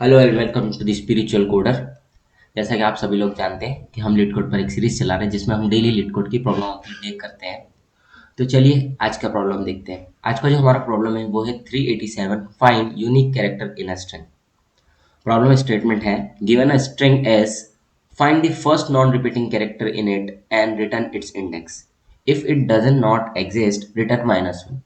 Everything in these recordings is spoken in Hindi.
Hello and welcome to the spiritual coder. जैसा कि आप सभी लोग जानते हैं कि हम लीड कोड पर एक सीरीज चला रहे हैं जिसमें हम डेली लीड कोड की प्रॉब्लम देख करते हैं। तो चलिए आज का प्रॉब्लम देखते हैं। आज का जो हमारा प्रॉब्लम है वो है 387 find unique character in a string. Problem statement है given a string S, find the first non repeating character in it and return its index. If it doesn't not exist return -1।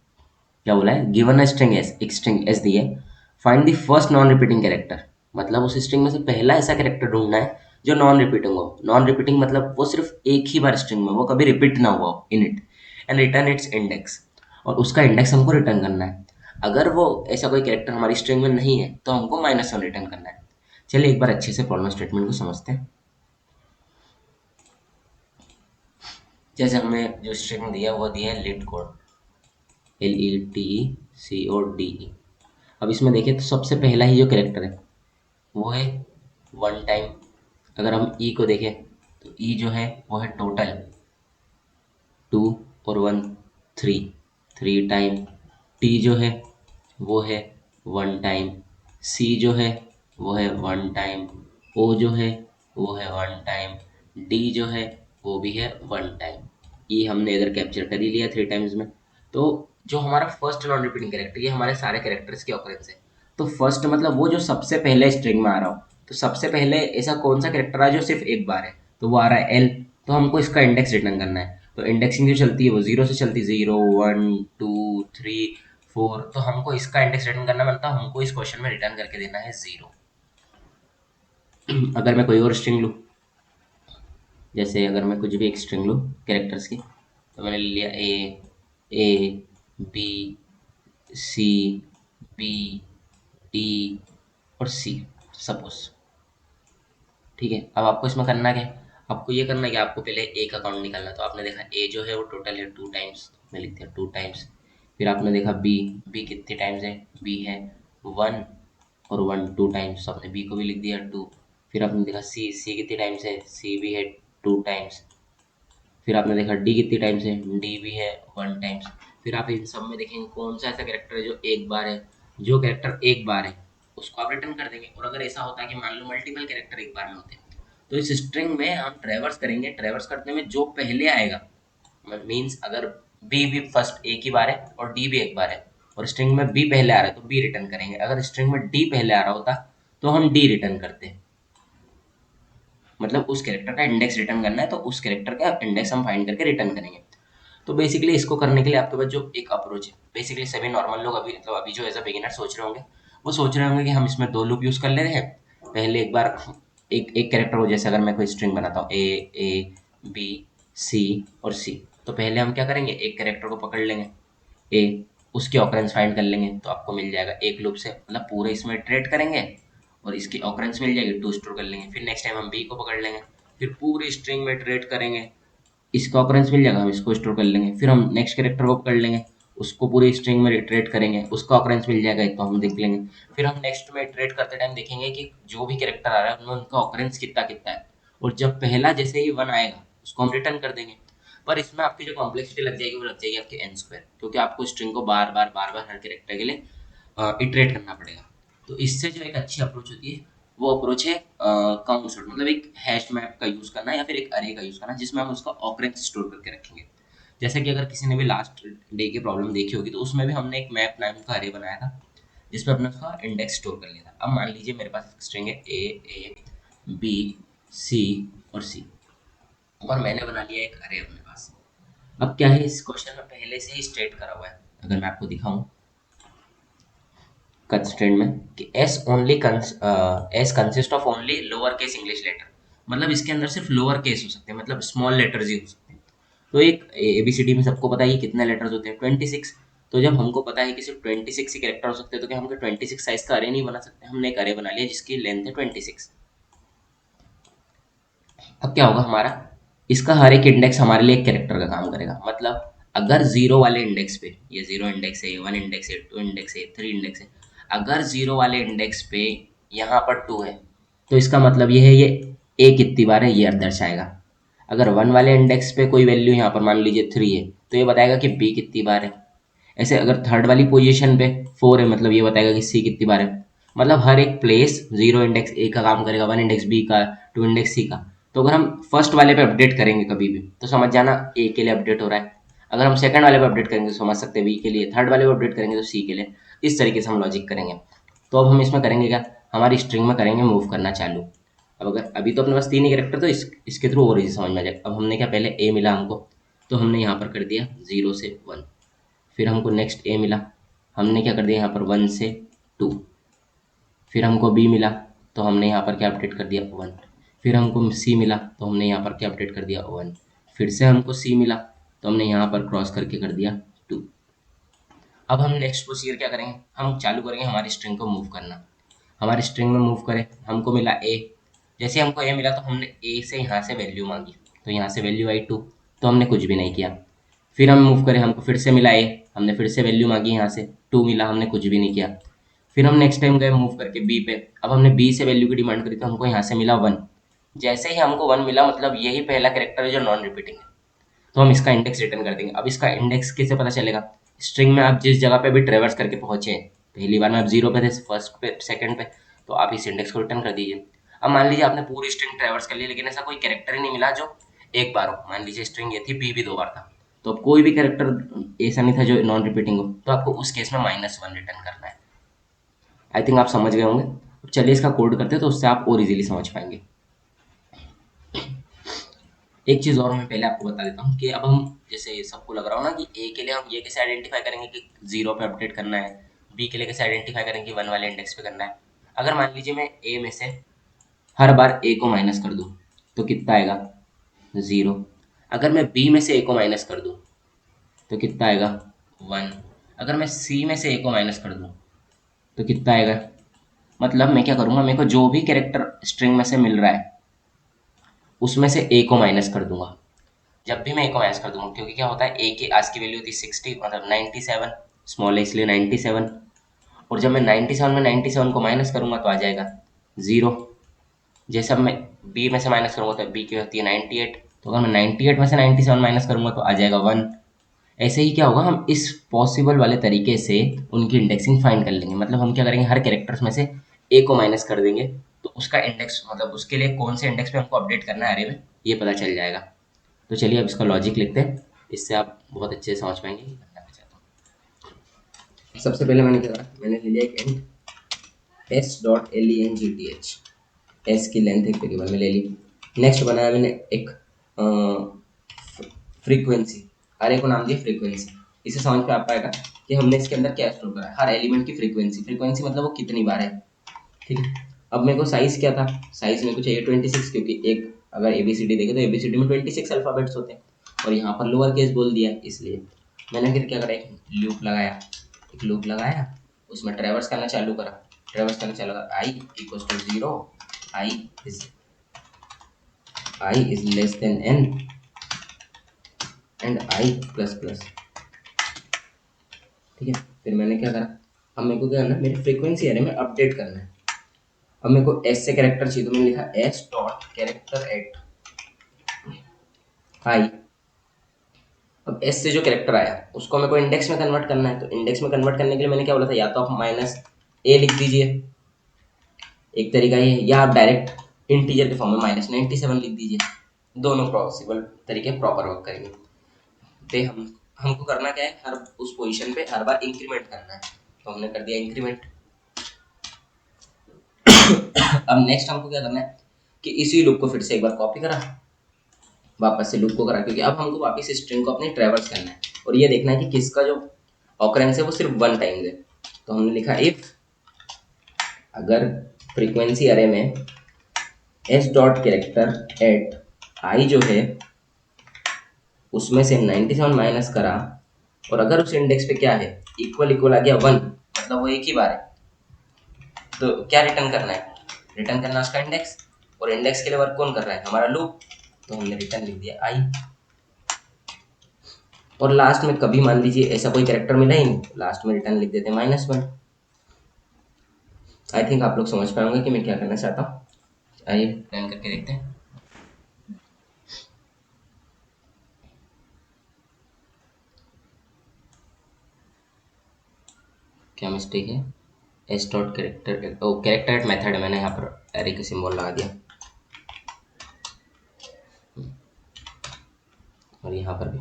क्या बोला है? गिवन अ स्ट्रिंग एस, एक स्ट्रिंग एस दी है। Find the first non repeating character, मतलब उस स्ट्रिंग में से पहला ऐसा कैरेक्टर ढूंढना है जो नॉन रिपीटिंग हो। नॉन रिपीटिंग मतलब वो सिर्फ एक ही बार स्ट्रिंग में, वो कभी रिपीट ना हुआ इन it, and return its index. और उसका इंडेक्स हमको रिटर्न करना है। अगर वो ऐसा कोई कैरेक्टर हमारी स्ट्रिंग में नहीं है तो हमको -1 रिटर्न करना है। चलिए एक बार अच्छे से प्रॉब्लम स्टेटमेंट को समझते हैं। जैसे हमें जो स्ट्रिंग दिया वो दिया है लीड कोड, LETCODE। अब इसमें देखें तो सबसे पहला ही जो कैरेक्टर है वो है वन टाइम। अगर हम ई को देखें तो ई जो है वो है टोटल, टू और one, three, three time. T जो है वो है वन टाइम। सी जो है वो है वन टाइम। ओ जो है वो है वन टाइम। डी जो है वो भी है वन टाइम। ई हमने इधर कैप्चर कर ही लिया थ्री टाइम्स में। तो जो हमारा फर्स्ट नॉन रिपीटिंग कैरेक्टर, ये हमारे सारे कैरेक्टर्स के ऑकरेंस है। तो फर्स्ट मतलब वो जो सबसे पहले स्ट्रिंग में आ रहा हो। तो सबसे पहले ऐसा कौन सा कैरेक्टर है जो सिर्फ एक बार है? तो वो आ रहा है एल। तो हमको इसका इंडेक्स रिटर्न करना है। तो इंडेक्सिंग जो चलती है वो जीरो से चलती है, zero, one, two, three, four. तो हमको इसका इंडेक्स रिटर्न करना बनता है, हमको इस क्वेश्चन में रिटर्न करके देना है जीरो। अगर मैं कोई और स्ट्रिंग लूँ, जैसे अगर मैं कुछ भी एक स्ट्रिंग लूँ कैरेक्टर्स की, तो मैंने ले लिया A B C, B, D और सी, सपोज। ठीक है, अब आपको इसमें करना क्या है? आपको ये करना है कि आपको पहले ए का काउंट निकालना है। तो आपने देखा ए जो है वो टोटल है टू टाइम्स, मैं लिख दिया टू टाइम्स। फिर आपने देखा बी, बी कितने टाइम्स है? बी है वन और वन, टू टाइम्स, तो आपने बी को भी लिख दिया टू। फिर आपने देखा सी, सी कितने टाइम्स है? सी भी है टू टाइम्स। फिर आपने देखा डी कितनी टाइम्स है? डी भी है वन टाइम्स। फिर आप इन सब में देखेंगे कौन सा ऐसा कैरेक्टर है जो एक बार है। जो कैरेक्टर एक बार है उसको आप रिटर्न कर देंगे। और अगर ऐसा होता है कि मान लो मल्टीपल कैरेक्टर एक बार में होते हैं, तो इस स्ट्रिंग में हम ट्रेवर्स करेंगे। ट्रेवर्स करने में जो पहले आएगा, मीन्स अगर बी भी फर्स्ट एक ही बार है और डी भी एक बार है, और स्ट्रिंग में बी पहले आ रहा है तो बी रिटर्न करेंगे। अगर स्ट्रिंग में डी पहले आ रहा होता तो हम डी रिटर्न करते। मतलब उस कैरेक्टर का इंडेक्स रिटर्न करना है तो उस कैरेक्टर का इंडेक्स हम फाइंड करके रिटर्न करेंगे। तो बेसिकली इसको करने के लिए आपके पास जो एक अप्रोच है, बेसिकली सभी नॉर्मल लोग अभी मतलब अभी जो एज अ बिगिनर सोच रहे होंगे, वो सोच रहे होंगे कि हम इसमें दो लूप यूज कर ले रहे हैं। पहले एक बार एक एक कैरेक्टर हो, जैसे अगर मैं कोई स्ट्रिंग बनाता हूँ ए बी सी और सी, तो पहले हम क्या करेंगे, एक कैरेक्टर को पकड़ लेंगे ए, उसकी ऑकरेंस फाइंड कर लेंगे तो आपको मिल जाएगा एक लूप से, मतलब पूरे इसमें इटरेट करेंगे और इसकी ऑकरेंस मिल जाएगी, टू स्टोर कर लेंगे। फिर नेक्स्ट टाइम हम बी को पकड़ लेंगे, फिर पूरी स्ट्रिंग में इटरेट करेंगे, इसका ऑकरेंस मिल जाएगा, हम इसको स्टोर कर लेंगे। फिर हम नेक्स्ट कैरेक्टर को पकड़ लेंगे, उसको पूरी स्ट्रिंग में इटरेट करेंगे, उसका ऑकरेंस मिल जाएगा तो हम देख लेंगे। फिर हम नेक्स्ट में इटरेट करते टाइम देखेंगे कि जो भी कैरेक्टर आ रहा है उनमें उनका ऑकरेंस कितना कितना है, और जब पहला जैसे ही वन आएगा उसको हम रिटर्न कर देंगे। पर इसमें आपकी जो कॉम्प्लेक्सिटी लग जाएगी वो लग जाएगी आपके एन स्क्वायर, क्योंकि आपको स्ट्रिंग को बार बार हर कैरेक्टर के लिए इटरेट करना पड़ेगा। तो इससे जो एक अच्छी अप्रोच होती है वो अप्रोच है काउंट सॉर्ट, मतलब एक हैश मैप का यूज करना या फिर एक अरे का यूज करना जिसमें हम उसका ऑकरेंस स्टोर करके रखेंगे। जैसे कि अगर किसी ने भी लास्ट डे की प्रॉब्लम देखी होगी तो उसमें भी हमने एक मैप नाम का अरे बनाया था जिसमें हमने उसका इंडेक्स स्टोर कर लिया था। अब मान लीजिए मेरे पास एक स्ट्रिंग है ए बी सी और सी, और मैंने बना लिया एक अरे अपने पास। अब क्या है, इस क्वेश्चन में पहले से ही स्टेट करा हुआ है, अगर मैं आपको दिखाऊं कंस्ट्रेंट में कि S consist of only lower case English letter, मतलब इसके अंदर सिर्फ लोअर केस हो सकते हैं, मतलब स्मॉल लेटर्स ही हो सकते हैं। तो एक एबीसीडी में सबको पता है कि कितने लेटर्स होते हैं, 26। तो जब हमको पता है कि सिर्फ 26 ही कैरेक्टर हो सकते हैं तो क्या हम 26 साइज का अरे नहीं बना सकते? हमने एक अरे बना लिया जिसकी लेंथ है 26। अब क्या होगा हमारा, इसका हर एक इंडेक्स हमारे लिए एक कैरेक्टर का काम करेगा। मतलब अगर जीरो वाले इंडेक्स पे, ये जीरो इंडेक्स है, ये वन इंडेक्स है, टू इंडेक्स है, थ्री इंडेक्स है, अगर जीरो वाले इंडेक्स पे यहाँ पर टू है तो इसका मतलब ये है ये ए कितनी बार है ये दर्शाएगा। अगर वन वाले इंडेक्स पे कोई वैल्यू यहाँ पर मान लीजिए थ्री है तो ये बताएगा कि बी कितनी बार है। ऐसे अगर थर्ड वाली पोजीशन पे फोर है मतलब ये बताएगा कि सी कितनी बार है। मतलब हर एक प्लेस 0 इंडेक्स ए का काम करेगा, 1 इंडेक्स बी का, 2 इंडेक्स सी का। तो अगर हम फर्स्ट वाले पे अपडेट करेंगे कभी भी तो समझ जाना ए के लिए अपडेट हो रहा है। अगर हम सेकंड वाले पे अपडेट करेंगे तो समझ सकते हैं बी के लिए, थर्ड वाले पे अपडेट करेंगे तो सी के लिए। इस तरीके से हम लॉजिक करेंगे। तो अब हम इसमें करेंगे क्या, हमारी स्ट्रिंग में करेंगे मूव करना चालू। अब अगर अभी तो अपने पास 3 ही कैरेक्टर, तो इसके थ्रू और इजी समझ में आ जाएगा। अब हमने क्या, पहले ए मिला हमको, तो हमने यहाँ पर कर दिया 0 से 1। फिर हमको नेक्स्ट ए मिला, हमने क्या कर दिया यहाँ पर 1 से 2। फिर हमको बी मिला, तो हमने यहाँ पर क्या अपडेट कर दिया 1। फिर हमको सी मिला, तो हमने यहाँ पर क्या अपडेट कर दिया 1। फिर से हमको सी मिला, तो हमने यहाँ पर क्रॉस करके कर दिया 2। अब हम नेक्स्ट प्रोसीजर क्या करेंगे, हम चालू करेंगे हमारी स्ट्रिंग को मूव करना। हमारी स्ट्रिंग में मूव करें, हमको मिला ए। जैसे हमको ए मिला तो हमने ए से यहाँ से वैल्यू मांगी, तो यहाँ से वैल्यू आई 2, तो हमने कुछ भी नहीं किया। फिर हम मूव करें, हमको फिर से मिला ए, हमने फिर से वैल्यू मांगी, यहाँ से 2 मिला, हमने कुछ भी नहीं किया। फिर हम नेक्स्ट टाइम गए मूव करके बी पे, अब हमने बी से वैल्यू की डिमांड करी, तो हमको यहाँ से मिला 1। जैसे ही हमको 1 मिला, मतलब यही पहला कैरेक्टर है जो नॉन रिपीटिंग है, तो हम इसका इंडेक्स रिटर्न कर देंगे। अब इसका इंडेक्स कैसे पता चलेगा, स्ट्रिंग में आप जिस जगह पे भी ट्रेवर्स करके पहुंचे हैं, पहली बार में आप 0 पे थे, फर्स्ट पे, सेकंड पे, तो आप इस इंडेक्स को रिटर्न कर दीजिए। अब मान लीजिए आपने पूरी स्ट्रिंग ट्रेवर्स कर ली, लेकिन ऐसा कोई कैरेक्टर ही नहीं मिला जो एक बार हो। मान लीजिए स्ट्रिंग ये थी, बी भी 2 बार था, तो अब कोई भी कैरेक्टर ऐसा नहीं था जो नॉन रिपीटिंग हो, तो आपको उस केस में -1 रिटर्न करना है। आई थिंक आप समझ गए होंगे। अब चलिए इसका कोड करते हैं, तो उससे आप और इजीली समझ पाएंगे। एक चीज़ और मैं पहले आपको बता देता हूँ कि अब हम, जैसे सबको लग रहा हो ना कि ए के लिए हम ये कैसे आइडेंटिफाई करेंगे कि 0 पे अपडेट करना है, बी के लिए कैसे आइडेंटिफाई करेंगे कि 1 वाले इंडेक्स पे करना है। अगर मान लीजिए मैं ए में से हर बार ए को माइनस कर दूँ, तो कितना आएगा, 0। अगर मैं बी में से ए को माइनस कर दूँ, तो कितना आएगा, 1। अगर मैं सी में से ए को माइनस कर दूँ, तो कितना आएगा। मतलब मैं क्या करूँगा, मेरे को जो भी कैरेक्टर स्ट्रिंग में से मिल रहा है उसमें से ए को माइनस कर दूंगा। जब भी मैं ए को माइनस कर दूंगा, क्योंकि क्या होता है, ए की आज की वैल्यू थी 60, मतलब 97, स्मॉल है इसलिए 97। और जब मैं 97 में 97 को माइनस करूंगा तो आ जाएगा 0। जैसे अब मैं बी में से माइनस करूंगा तो बी की होती है 98, तो अगर मैं 98 में से 97 माइनस करूंगा तो आ जाएगा 1। ऐसे ही क्या होगा, हम इस पॉसिबल वाले तरीके से उनकी इंडेक्सिंग फाइंड कर लेंगे। मतलब हम क्या करेंगे, हर कैरेक्टर्स में से ए को माइनस कर देंगे, तो उसका इंडेक्स, मतलब उसके लिए कौन से इंडेक्स पे हमको अपडेट करना है अरे में, ये पता चल जाएगा। तो चलिए अब इसका लॉजिक लिखते हैं, इससे आप बहुत अच्छे से समझ पाएंगे कि करना क्या चाहता हूँ। सबसे पहले मैंने क्या करा, मैंने ले लिया एक int S dot L E N G T H, S की लेंथ एक वेरिएबल में ले ली। नेक्स्ट बनाया मैंने एक फ्रीक्वेंसी, हर एक को नाम दिया फ्रीक्वेंसी। इसे समझ पे आ पाएगा कि हमने इसके अंदर क्या स्टोर करा है, हर एलिमेंट की फ्रीक्वेंसी। फ्रीक्वेंसी मतलब वो कितनी बार है, ठीक है। अब मेरे को साइज क्या था, साइज मेरे को चाहिए 26, क्योंकि एक अगर एबीसीडी देखे तो एबीसीडी में 26 अल्फाबेट्स होते हैं, और यहाँ पर लोअर केस बोल दिया, इसलिए मैंने फिर क्या करा, एक लूप लगाया। एक लूप लगाया, उसमें ट्रेवर्स करना चालू करा। ट्रेवर्स करना चालू करा, I equals to 0, I is less than N and I plus plus, ठीक है। फिर मैंने क्या करा, अब मेरे को क्या करना है, मेरी फ्रीक्वेंसी एरे में अपडेट करना है। अब मेरे को एस से कैरेक्टर चाहिए, तो मैंने लिखा एस डॉट कैरेक्टर एट आई। अब एस से जो कैरेक्टर आया उसको मेरे को इंडेक्स में कन्वर्ट करना है, तो इंडेक्स में कन्वर्ट करने के लिए मैंने क्या बोला था, या तो आप -a लिख दीजिए, एक तरीका ये, या आप डायरेक्ट इंटीजर के फॉर्म में -97 लिख दीजिए। दोनों पॉसिबल तरीके प्रॉपर वर्क करेंगे। तो हमको करना क्या है, हर उस पोजीशन पे हर बार इंक्रीमेंट करना है, तो हमने कर दिया इंक्रीमेंट। अब नेक्स्ट हमको क्या करना है कि इसी लूप को फिर से एक बार कॉपी करा, वापस से लूप को करा, क्योंकि अब हमको वापस स्ट्रिंग को अपनी ट्रेवर्स करना है, और ये देखना है कि किसका जो ऑकरेंस है वो सिर्फ 1 टाइम्स है। तो हमने लिखा इफ अगर फ्रीक्वेंसी अरे में एस डॉट कैरेक्टर एट आई जो है उसमें से 97 माइनस करा, और अगर उस इंडेक्स पे क्या है, इक्वल इक्वल आ गया 1, मतलब वो एक ही बार है, तो क्या रिटर्न करना है, रिटर्न करना है उसका इंडेक्स। और इंडेक्स के लिए वर्क कौन कर रहा है, हमारा लूप, तो हमने रिटर्न लिख दिया आई। और लास्ट में कभी मान लीजिए ऐसा कोई कैरेक्टर मिला ही नहीं, लास्ट में रिटर्न लिख देते -1। आई थिंक आप लोग समझ पाएंगे कि मैं क्या करना चाहता हूँ। आइए रन करके देखते हैं। क्या मिस्टेक है, S dot character, O character at method है, मैंने यहाँ पर एरे का सिंबल लगा दिया। और यहाँ पर भी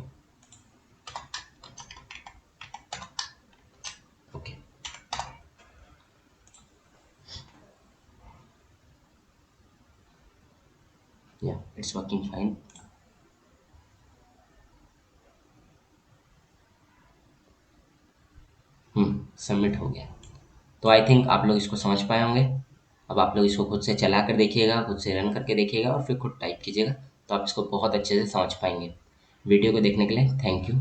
ओके। या इट्स वर्किंग फाइन। सबमिट हो गया। तो आई थिंक आप लोग इसको समझ पाए होंगे। अब आप लोग इसको खुद से चला कर देखिएगा, खुद से रन करके देखिएगा और फिर खुद टाइप कीजिएगा, तो आप इसको बहुत अच्छे से समझ पाएंगे। वीडियो को देखने के लिए थैंक यू।